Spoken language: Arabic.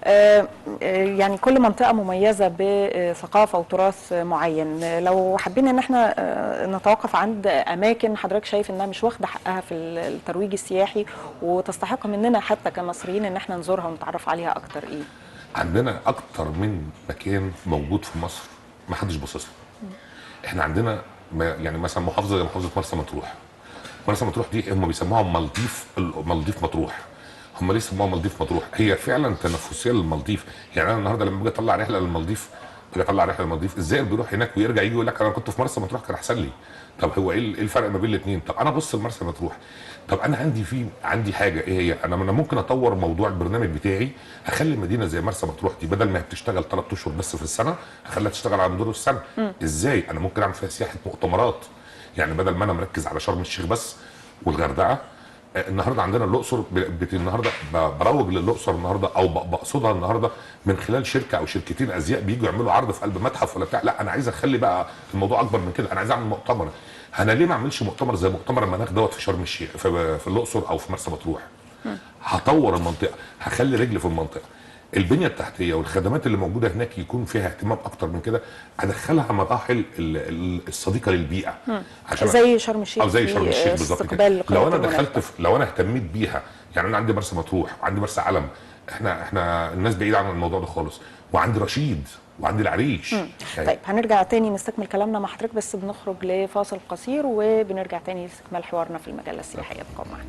يعني كل منطقة مميزة بثقافة وتراث معين. لو حابين ان احنا نتوقف عند اماكن حضرتك شايف انها مش واخدة حقها في الترويج السياحي وتستحق مننا حتى كمصريين ان احنا نزورها ونتعرف عليها اكتر، ايه؟ عندنا اكتر من مكان موجود في مصر ما حدش باصص له. احنا عندنا يعني مثلا محافظه زي محافظه مرسى مطروح. مرسى مطروح دي هم بيسموها مالديف مطروح. هم ليه سموها مالديف مطروح؟ هي فعلا تنافسيه للمالديف. يعني انا النهارده لما باجي اطلع رحله للمالديف، ازاي بيروح هناك ويرجع يجي يقول لك انا كنت في مرسى مطروح كان احسن لي. طب هو ايه الفرق ما بين الاثنين؟ طب انا بص لمرسى مطروح. طب انا عندي حاجه، ايه هي؟ انا ممكن اطور موضوع البرنامج بتاعي، اخلي مدينه زي مرسى مطروح دي بدل ما هي بتشتغل 3 اشهر بس في السنه، اخليها تشتغل على مدار السنه. ازاي؟ انا ممكن اعمل فيها سياحه مؤتمرات. يعني بدل ما انا مركز على شرم الشيخ بس والغردقه، النهارده عندنا الاقصر، النهارده بروج للاقصر النهارده، او بقصدها النهارده من خلال شركه او شركتين ازياء بييجوا يعملوا عرض في قلب متحف ولا بتاع. لا، انا عايز اخلي بقى الموضوع اكبر من كده، انا عايز اعمل مؤتمر. انا ليه ما اعملش مؤتمر زي مؤتمر المناخ دوت في شرم الشيخ، في الاقصر او في مرسى مطروح؟ هطور المنطقه، هخلي رجل في المنطقه، البنيه التحتيه والخدمات اللي موجوده هناك يكون فيها اهتمام اكتر من كده، ادخلها مراحل الصديقه للبيئه. عشان زي شرم الشيخ، او زي شرم الشيخ بالظبط كده. لو انا اهتميت بيها، يعني انا عندي مرسى مطروح وعندي مرسى علم، احنا الناس بعيده عن الموضوع ده خالص، وعندي رشيد وعندي العريش. يعني طيب هنرجع تاني نستكمل كلامنا مع حضرتك، بس بنخرج لفاصل قصير وبنرجع تاني لاستكمال حوارنا في المجله السياحيه. ابقوا معنا.